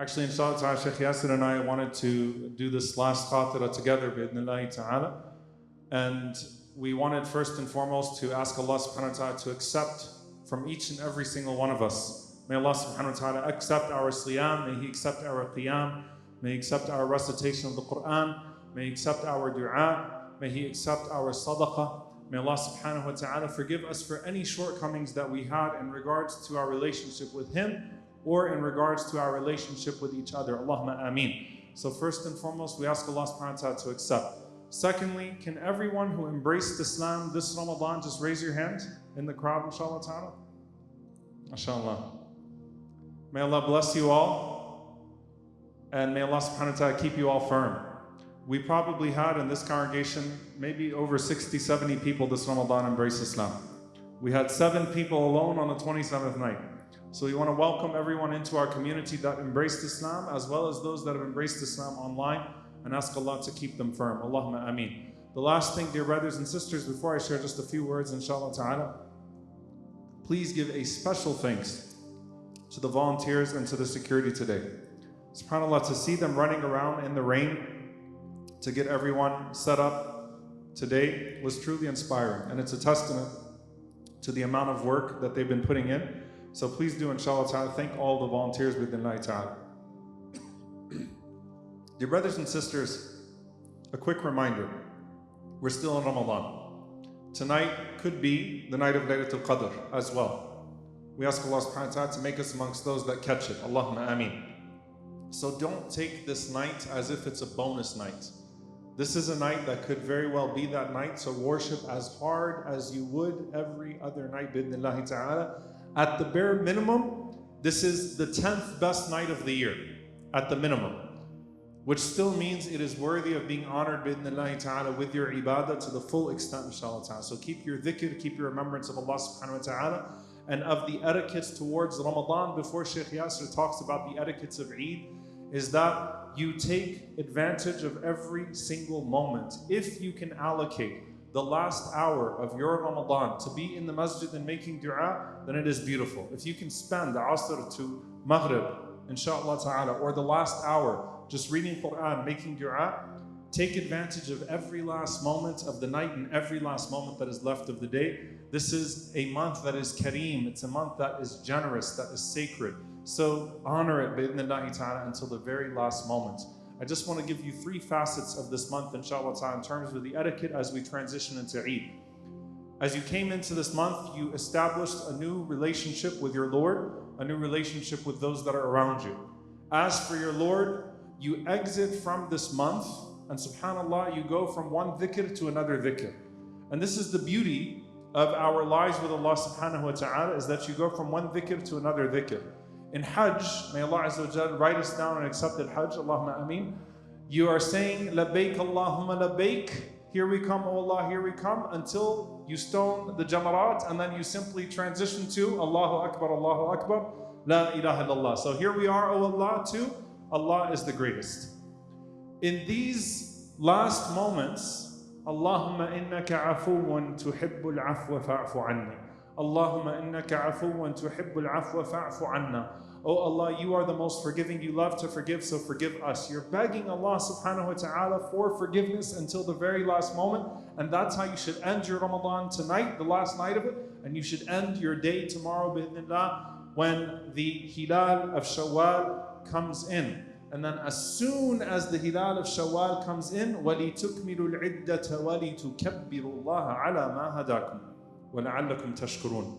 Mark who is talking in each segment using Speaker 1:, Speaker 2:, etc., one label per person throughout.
Speaker 1: Actually, inshallah ta'ala, Sheikh Yasir and I wanted to do this last khatira together, bi'idhnillahi ta'ala. And we wanted first and foremost to ask Allah subhanahu wa ta'ala to accept from each and every single one of us. May Allah subhanahu wa ta'ala accept our siyam, may He accept our qiyam, may He accept our recitation of the Quran, may He accept our dua, may He accept our sadaqah. May Allah subhanahu wa ta'ala forgive us for any shortcomings that we had in regards to our relationship with Him or in regards to our relationship with each other. Allahumma ameen. So first and foremost, we ask Allah subhanahu wa ta'ala to accept. Secondly, can everyone who embraced Islam this Ramadan just raise your hand in the crowd, inshallah ta'ala? MashaAllah. May Allah bless you all, and may Allah subhanahu wa ta'ala keep you all firm. We probably had in this congregation maybe over 60, 70 people this Ramadan embrace Islam. We had 7 people alone on the 27th night. So we want to welcome everyone into our community that embraced Islam, as well as those that have embraced Islam online, and ask Allah to keep them firm. Allahumma ameen. The last thing, dear brothers and sisters, before I share just a few words, inshallah ta'ala, please give a special thanks to the volunteers and to the security today. SubhanAllah, to see them running around in the rain to get everyone set up today was truly inspiring, and it's a testament to the amount of work that they've been putting in. So please do, inshallah ta'ala, thank all the volunteers bi'idhnillahi ta'ala. Dear brothers and sisters, a quick reminder, we're still in Ramadan. Tonight could be the night of Laylatul Qadr as well. We ask Allah subhanahu wa ta'ala to make us amongst those that catch it. Allahumma ameen. So don't take this night as if it's a bonus night. This is a night that could very well be that night, so worship as hard as you would every other night, bi'idhnillahi ta'ala. At the bare minimum, this is the 10th best night of the year, at the minimum, which still means it is worthy of being honored, bi'idhnillahi ta'ala, with your ibadah to the full extent, inshallah ta'ala. So keep your dhikr, keep your remembrance of Allah subhanahu wa ta'ala, and of the etiquettes towards Ramadan. Before Sheikh Yasir talks about the etiquettes of Eid, is that you take advantage of every single moment. If you can allocate the last hour of your Ramadan to be in the masjid and making dua, then it is beautiful. If you can spend Asr to Maghrib, inshallah ta'ala, or the last hour just reading Quran, making dua, take advantage of every last moment of the night and every last moment that is left of the day. This is a month that is kareem, it's a month that is generous, that is sacred. So honor it bi'idhnillahi ta'ala until the very last moment. I just want to give you 3 facets of this month, inshallah ta'ala, in terms of the etiquette as we transition into Eid. As you came into this month, you established a new relationship with your Lord, a new relationship with those that are around you. As for your Lord, you exit from this month, and subhanAllah, you go from one dhikr to another dhikr. And this is the beauty of our lives with Allah subhanahu wa ta'ala, is that you go from one dhikr to another dhikr. In Hajj, may Allah Azza wa Jal write us down and accept it, Hajj, Allahumma ameen. You are saying, Labbaik Allahumma labbaik, here we come, O Allah, here we come, until you stone the jamarat, and then you simply transition to Allahu Akbar, La ilaha illallah. So here we are, O Allah, too. Allah is the greatest. In these last moments, Allahumma innaka afuwan tuhibbul afwa fa'fu anni. Allahumma innaka afuwan tuhibbul afwa fa'fu anna. Oh Allah, you are the most forgiving, you love to forgive, so forgive us. You're begging Allah subhanahu wa ta'ala for forgiveness until the very last moment, and that's how you should end your Ramadan tonight, the last night of it, and you should end your day tomorrow, bi'idhnillah, when the Hilal of Shawwal comes in. And then as soon as the Hilal of Shawwal comes in, وَلِتُكْمِلُوا الْعِدَّةَ وَلِتُكَبِّرُوا اللَّهَ عَلَى مَا هَدَاكُمْ وَلَعَلَّكُمْ تَشْكُرُونَ.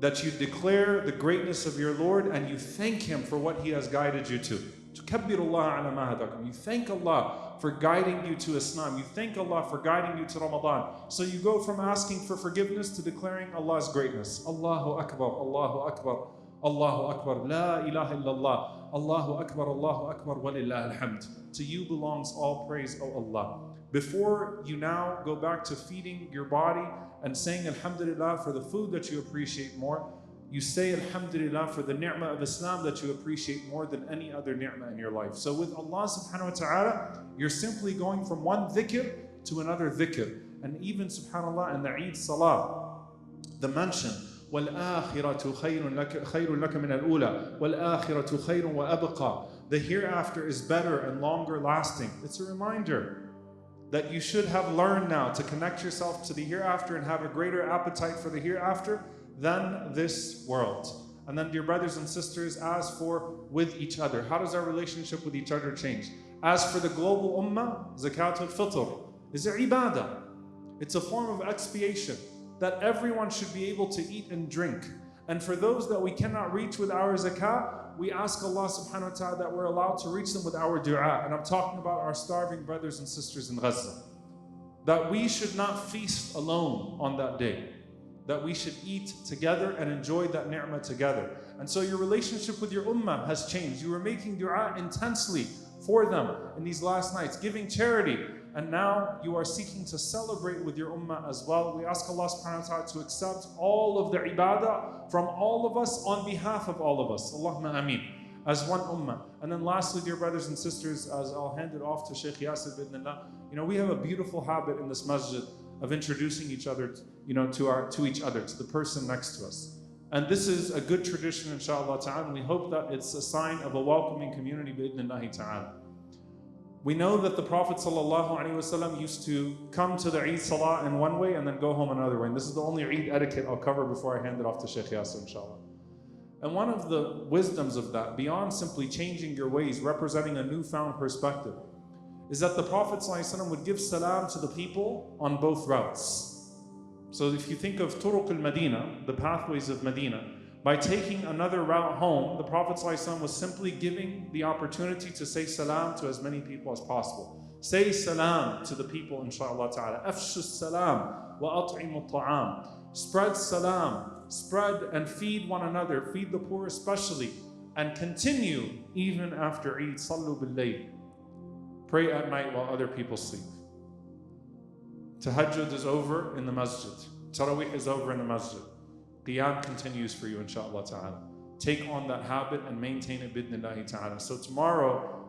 Speaker 1: That you declare the greatness of your Lord and you thank Him for what He has guided you to. تُكَبِّرُوا اللَّهَ عَلَى مَا هَدَاكُمْ. You thank Allah for guiding you to Islam. You thank Allah for guiding you to Ramadan. So you go from asking for forgiveness to declaring Allah's greatness. Allahu Akbar, Allahu Akbar, Allahu Akbar, La ilaha illallah, Allahu Akbar, walillah alhamd. To you belongs all praise, O Allah. Before you now go back to feeding your body and saying Alhamdulillah for the food that you appreciate more, you say Alhamdulillah for the ni'mah of Islam that you appreciate more than any other ni'mah in your life. So with Allah subhanahu wa ta'ala, you're simply going from one dhikr to another dhikr. And even subhanAllah in the Eid Salah, the mention وَالْآخِرَةُ خَيْرٌ لَكَ مِنَ الْأُولَى وَالْآخِرَةُ خَيْرٌ وَأَبْقَى. The hereafter is better and longer lasting. It's a reminder that you should have learned now to connect yourself to the hereafter and have a greater appetite for the hereafter than this world. And then, dear brothers and sisters, as for with each other, how does our relationship with each other change? As for the global ummah, Zakatul Fitr is a ibadah. It's a form of expiation that everyone should be able to eat and drink. And for those that we cannot reach with our zakah, we ask Allah subhanahu wa ta'ala that we're allowed to reach them with our dua. And I'm talking about our starving brothers and sisters in Gaza. That we should not feast alone on that day. That we should eat together and enjoy that ni'mah together. And so your relationship with your ummah has changed. You were making dua intensely for them in these last nights, giving charity. And now you are seeking to celebrate with your ummah as well. We ask Allah subhanahu wa ta'ala to accept all of the ibadah from all of us on behalf of all of us. Allahumma ameen. As one ummah. And then lastly, dear brothers and sisters, as I'll hand it off to Shaykh Yasir Birjas, we have a beautiful habit in this masjid of introducing each other, to each other, to the person next to us. And this is a good tradition, inshallah ta'ala, and we hope that it's a sign of a welcoming community, bi'idhnillahi ta'ala. We know that the Prophet ﷺ used to come to the Eid Salah in one way and then go home another way. And this is the only Eid etiquette I'll cover before I hand it off to Shaykh Yasir, inshallah. And one of the wisdoms of that, beyond simply changing your ways, representing a newfound perspective, is that the Prophet ﷺ would give salam to the people on both routes. So if you think of Turuq al-Madinah, the pathways of Medina, by taking another route home, the Prophet ﷺ was simply giving the opportunity to say salam to as many people as possible. Say salam to the people, inshaAllah ta'ala. Afshu salam wa at'imu ta'am. Spread salam, spread and feed one another, feed the poor especially, and continue even after Eid. Sallu bil-layl. Pray at night while other people sleep. Tahajjud is over in the masjid. Taraweeh is over in the masjid. Qiyam continues for you, inshaAllah ta'ala. Take on that habit and maintain it, bidnillahi ta'ala. So tomorrow,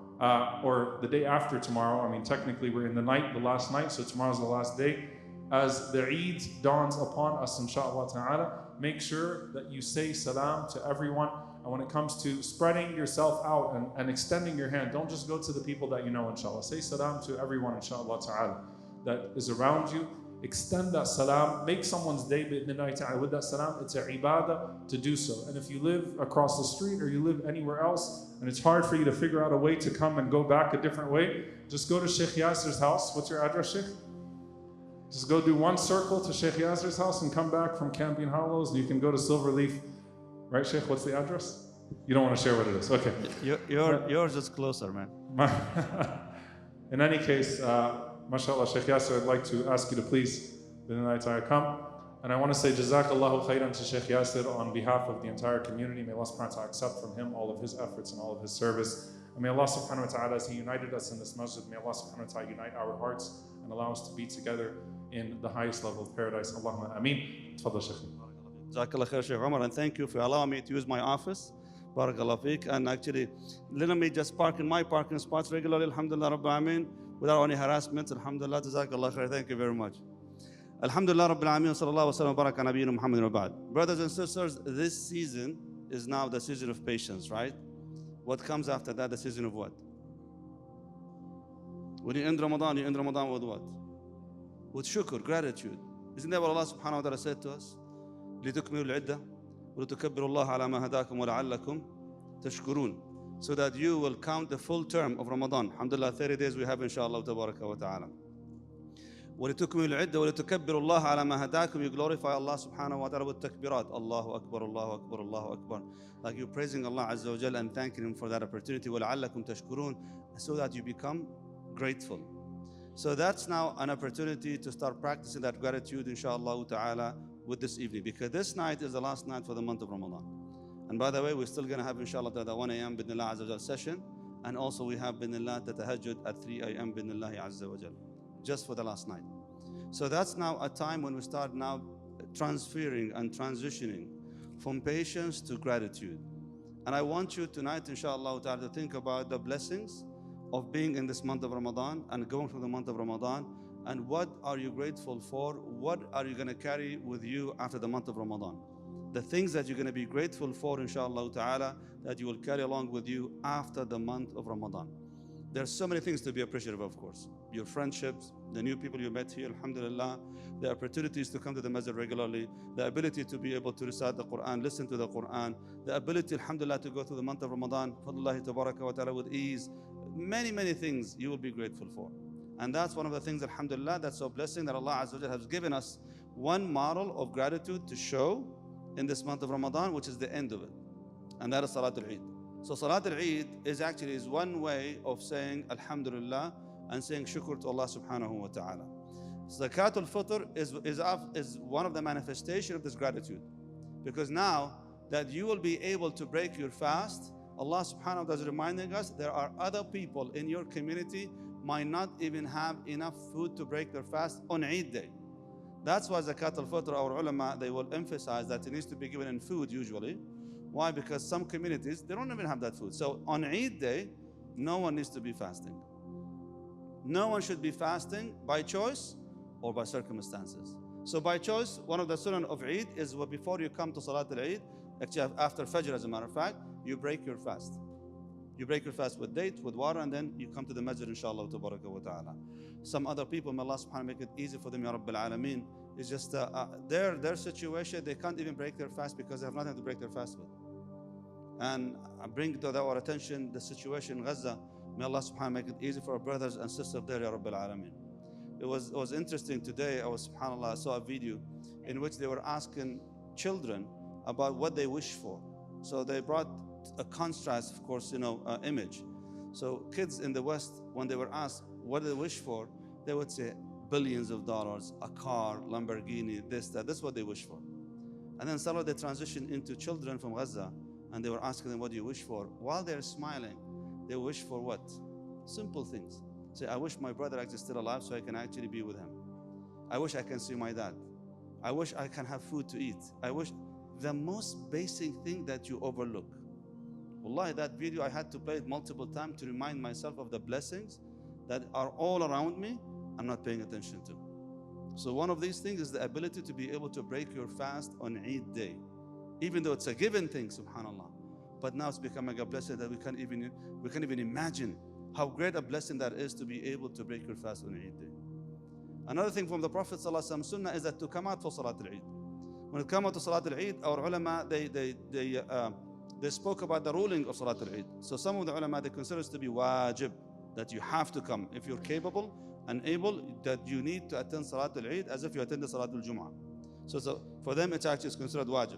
Speaker 1: or the day after tomorrow, technically we're in the night, the last night, so tomorrow's the last day. As the Eid dawns upon us, inshaAllah ta'ala, make sure that you say salam to everyone. And when it comes to spreading yourself out and extending your hand, don't just go to the people that you know, inshallah. Say salam to everyone, inshaAllah ta'ala, that is around you. Extend that salam, make someone's day bi'idhnillahi ta'ala with that salam. It's a ibadah to do so. And if you live across the street or you live anywhere else and it's hard for you to figure out a way to come and go back a different way, just go to Shaykh Yasir's house. What's your address, Shaykh? Just go do one circle to Shaykh Yasir's house and come back from Campion Hollows, and you can go to Silverleaf. Right, Shaykh? What's the address? You don't want to share what it is. Okay.
Speaker 2: Yours is closer, man.
Speaker 1: In any case, mashallah, Shaykh Yasir, I'd like to ask you to please, come. And I want to say Jazakallahu khairan to Shaykh Yasir on behalf of the entire community. May Allah subhanahu wa ta'ala accept from him all of his efforts and all of his service. And may Allah subhanahu wa ta'ala, as He united us in this masjid, may Allah subhanahu wa ta'ala unite our hearts and allow us to be together in the highest level of paradise. Allahumma ameen. Tafadhal, Shaykh.
Speaker 2: Jazakallah khair, Shaykh Omar, and thank you for allowing me to use my office. Barakallah fiqh. And actually, letting me just park in my parking spots regularly, alhamdulillah, Rabbil Alameen, without any harassment, alhamdulillah, Jazakallah khair. Thank you very much. Alhamdulillah, Rabbil Alameen, sallallahu wa sallam, baraka nabiyyina Muhammad wa ba'd. Brothers and sisters, this season is now the season of patience, right? What comes after that, the season of what? When you end Ramadan with what? With shukr, gratitude. Isn't that what Allah subhanahu wa ta'ala said to us? لِتُكْمِلُوا الْعِدَّةَ وَلِتُكَبِّرُوا اللَّهَ عَلَى مَا هَدَاكُمْ وَلَعَلَّكُمْ تَشْكُرُونَ. So that you will count the full term of Ramadan. Alhamdulillah, 30 days we have, inshallah, tabaraka wa ta'ala. وَلِتُكْمِلُوا الْعِدَّةَ وَلِتُكَبِّرُوا اللَّهَ عَلَى مَا هَدَاكُمْ. You glorify Allah subhanahu wa ta'ala with takbirat. Allahu Akbar, Allahu Akbar, Allahu Akbar. Like you're praising Allah Azza wa Jal and thanking Him for that opportunity. وَلَعَلَّكُمْ تَشْكُرُونَ. So that you become grateful. So that's now an opportunity to start practicing that gratitude, inshallah ta'ala, with this evening. Because this night is the last night for the month of Ramadan. And by the way, we're still going to have, inshallah, the 1 a.m. bidnillah Azza wa Jal session. And also we have, bidnillah, the tahajjud at 3 a.m. bidnillah Azza wa Jal. Just for the last night. So that's now a time when we start now transferring and transitioning from patience to gratitude. And I want you tonight, inshallah ta'ala, to think about the blessings of being in this month of Ramadan and going through the month of Ramadan. And what are you grateful for? What are you going to carry with you after the month of Ramadan? the things that you're going to be grateful for, inshallah ta'ala, that you will carry along with you after the month of Ramadan. There's so many things to be appreciative of course. Your friendships, the new people you met here, alhamdulillah, the opportunities to come to the masjid regularly, the ability to be able to recite the Quran, listen to the Quran, the ability, alhamdulillah, to go through the month of Ramadan, fadlullahi tabaraka wa ta'ala, with ease. Many things you will be grateful for. And that's one of the things, alhamdulillah, that's so blessing that Allah Azza wa Jalla has given us one model of gratitude to show in this month of Ramadan, which is the end of it. And that is Salatul Eid. So Salatul Eid is one way of saying alhamdulillah and saying shukr to Allah subhanahu wa ta'ala. Zakatul Fitr is one of the manifestation of this gratitude. Because now that you will be able to break your fast, Allah subhanahu wa ta'ala is reminding us there are other people in your community might not even have enough food to break their fast on Eid day. That's why Zakat al-Fitr, our ulama, they will emphasize that it needs to be given in food usually. Why? Because some communities, they don't even have that food. So on Eid day, no one needs to be fasting. No one should be fasting by choice or by circumstances. So by choice, one of the sunnah of Eid is before you come to Salat al-Eid, actually after Fajr as a matter of fact, you break your fast. You break your fast with date, with water, and then you come to the masjid, inshallah, tabaraka wa ta'ala. Some other people, may Allah subhanahu wa ta'ala make it easy for them, ya Rabbil Alameen. It's just their situation, they can't even break their fast because they have nothing to break their fast with. And I bring to our attention the situation in Gaza. May Allah subhanahu wa ta'ala make it easy for our brothers and sisters there, ya Rabbil Alameen. It was interesting today, subhanAllah, I saw a video in which they were asking children about what they wish for. So they brought a contrast, of course, image. So kids in the West, when they were asked what do they wish for, they would say billions of dollars, a car, Lamborghini, this, that. That's what they wish for. And then suddenly they transitioned into children from Gaza, and they were asking them, what do you wish for? While they're smiling, they wish for what? Simple things. Say, I wish my brother actually still alive so I can actually be with him. I wish I can see my dad. I wish I can have food to eat. I wish the most basic thing that you overlook. Wallahi, that video I had to play it multiple times to remind myself of the blessings that are all around me I'm not paying attention to. So one of these things is the ability to be able to break your fast on Eid day. Even though it's a given thing, subhanAllah. But now it's becoming a blessing that we can't even imagine how great a blessing that is to be able to break your fast on Eid day. Another thing from the Prophet ﷺ Sunnah is that to come out for Salat al-Eid. When it comes out to Salat al-Eid, our ulama, they spoke about the ruling of Salat al-Eid. So some of the ulama, they consider it to be wajib, that you have to come. If you're capable and able, that you need to attend Salat al-Eid as if you attended Salat al-Jum'ah. So for them, it's actually considered wajib.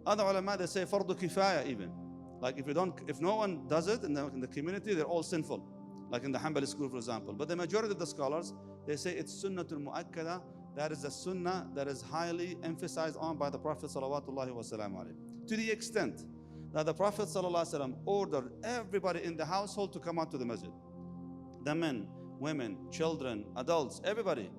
Speaker 2: Other ulama, they say fardu kifaya even. Like if no one does it in the community, they're all sinful. Like in the Hanbali school, for example. But the majority of the scholars, they say it's sunnatul mu'akkada. That is a sunnah that is highly emphasized on by the Prophet sallallahu alaihi wasallam. To the extent that the Prophet sallallahu alaihi wasallam ordered everybody in the household to come out to the masjid. The men, women, children, adults, everybody,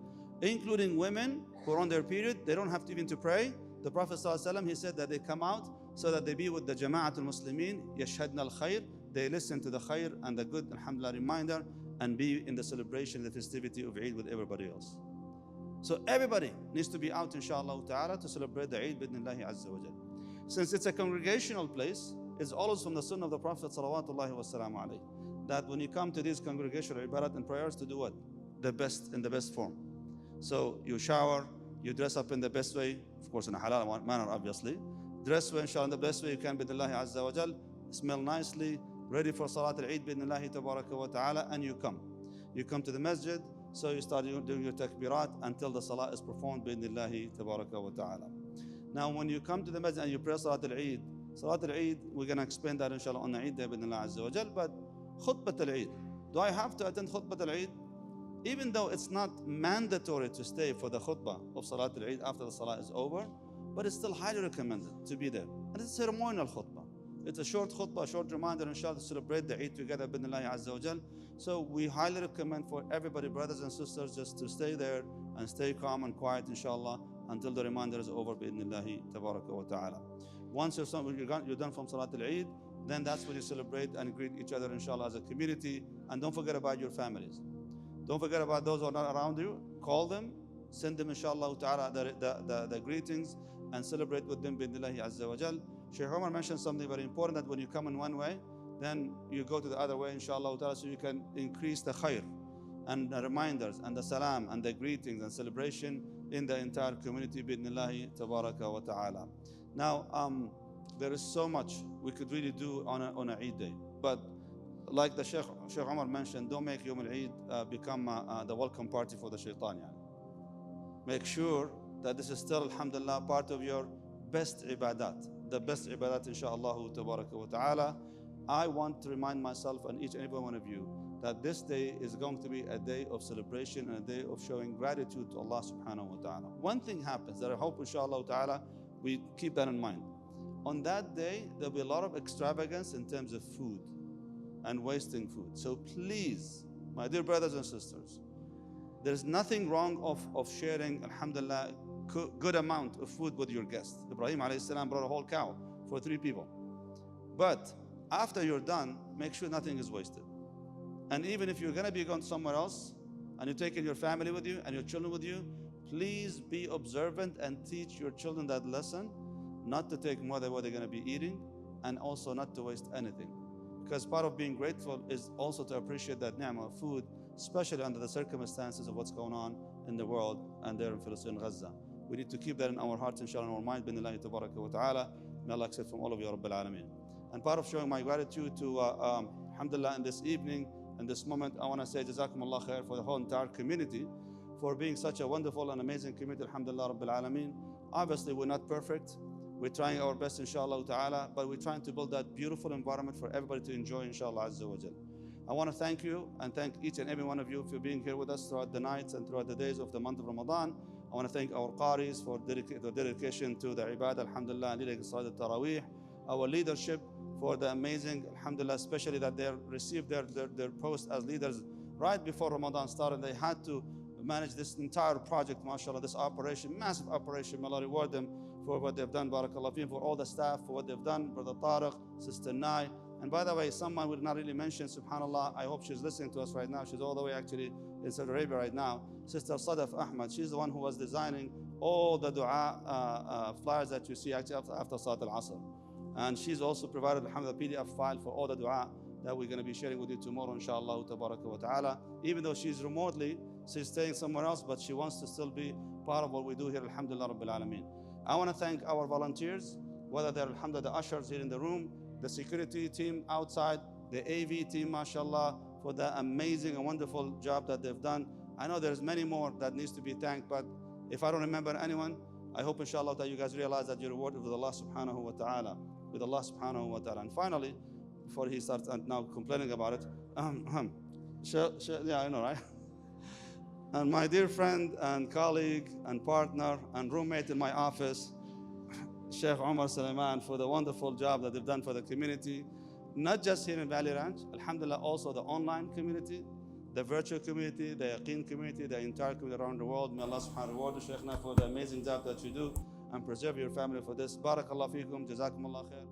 Speaker 2: including women who are on their period, they don't have to even to pray. The Prophet ﷺ, he said that they come out so that they be with the Jama'atul Muslimin, yashhadna al-khair, they listen to the khair and the good, alhamdulillah, reminder, and be in the celebration, the festivity of Eid with everybody else. So everybody needs to be out, inshallah ta'ala, to celebrate the Eid bidnillahi azza wa jal. Since it's a congregational place, it's always from the sunnah of the Prophet salawatullahi wassalamu alayhi, that when you come to these congregational ibadat and prayers, to do what? The best, in the best form. So you shower, you dress up in the best way, of course in a halal manner obviously. Dress well, inshallah, in the best way you can bidnillahi azza wa jal. Smell nicely, ready for Salat al-Eid bidnillahi tabaraka wa ta'ala, and you come. You come to the masjid, so you start doing your takbirat until the salah is performed bidnillahi tabaraka wa ta'ala. Now when you come to the masjid and you pray Salat al-Eid, we're going to explain that inshallah on the Eid day bidnillahi azza wa jal, but khutbat al-Eid. Do I have to attend khutbat al-Eid? Even though it's not mandatory to stay for the khutbah of Salat al-Eid after the salah is over, but it's still highly recommended to be there. And it's a ceremonial khutbah. It's a short khutbah, a short reminder, inshallah, to celebrate the Eid together, bidnillahi azza wa jal. So we highly recommend for everybody, brothers and sisters, just to stay there and stay calm and quiet, inshallah, until the reminder is over, bidnillahi tabaraka wa ta'ala. Once you're done from Salat al-Eid, then that's when you celebrate and greet each other, inshallah, as a community. And don't forget about your families. Don't forget about those who are not around you. Call them, send them, inshallah ta'ala, the greetings, and celebrate with them bi'idhnillahi azza wa jal. Shaykh Omar mentioned something very important, that when you come in one way, then you go to the other way, inshallah ta'ala, so you can increase the khair and the reminders and the salam and the greetings and celebration in the entire community bi'idhnillahi tabaraka wa ta'ala. Now, there is so much we could really do on a Eid day, but like the Shaykh Omar mentioned, don't make Yawm al-Eid become the welcome party for the shaitan. Make sure that this is still, alhamdulillah, part of your best ibadat, the best ibadat, inshaAllah tabaraka wa ta'ala. I want to remind myself and each and every one of you that this day is going to be a day of celebration and a day of showing gratitude to Allah subhanahu wa ta'ala. One thing happens that I hope, inshaAllah ta'ala, we keep that in mind. On that day, there'll be a lot of extravagance in terms of food and wasting food. So please, my dear brothers and sisters, there's nothing wrong of sharing, alhamdulillah, good amount of food with your guests. Ibrahim alayhi salam brought a whole cow for 3 people. But after you're done, make sure nothing is wasted. And even if you're gonna be going somewhere else and you're taking your family with you and your children with you, please be observant and teach your children that lesson, not to take more than what they're gonna be eating, and also not to waste anything. Because part of being grateful is also to appreciate that ni'mah of food, especially under the circumstances of what's going on in the world and there in Palestine, Gaza. We need to keep that in our hearts, inshallah, in our mind, bi'idhnillahi tabaraka wa ta'ala. May Allah accept from all of you, Rabbil Alameen. And part of showing my gratitude to, alhamdulillah, in this evening, in this moment, I want to say Jazakumullah khair for the whole entire community, for being such a wonderful and amazing community, alhamdulillah, Rabbil Alameen. Obviously, we're not perfect. We're trying our best, inshallah ta'ala, but we're trying to build that beautiful environment for everybody to enjoy, inshallah azza wa jal. I want to thank you and thank each and every one of you for being here with us throughout the nights and throughout the days of the month of Ramadan. I want to thank our qaris for their dedication to the ibadah, alhamdulillah, and salat al-tarawih. Our leadership for the amazing, alhamdulillah, especially that they received their post as leaders right before Ramadan started. They had to manage this entire project, mashallah, this operation, massive operation. May Allah reward them for what they've done, barakallah fihim, for all the staff, for what they've done, Brother Tariq, Sister Nai. And by the way, someone we did not really mention, subhanallah, I hope she's listening to us right now. She's all the way actually in Saudi Arabia right now. Sister Sadaf Ahmad, she's the one who was designing all the dua flyers that you see actually after Salat al-Asr. And she's also provided, alhamdulillah, PDF file for all the dua that we're going to be sharing with you tomorrow, inshallah, tabaraka wa ta'ala. Even though she's remotely, she's staying somewhere else, but she wants to still be part of what we do here, alhamdulillah, rabbil alameen. I want to thank our volunteers, whether they're, alhamdulillah, the ushers here in the room, the security team outside, the AV team, mashallah, for the amazing and wonderful job that they've done. I know there's many more that needs to be thanked, but if I don't remember anyone, I hope, inshallah, that you guys realize that you're rewarded with Allah subhanahu wa ta'ala. With Allah subhanahu wa ta'ala. And finally, before he starts now complaining about it, yeah, I know, right? And my dear friend and colleague and partner and roommate in my office, Sheikh Omar Suleiman, for the wonderful job that they've done for the community, not just here in Valley Ranch, alhamdulillah, also the online community, the virtual community, the Yaqeen community, the entire community around the world. May Allah subhanahu wa ta'ala reward you, Sheikhna, for the amazing job that you do and preserve your family for this. Barakallah feekum, jazakumullah khair.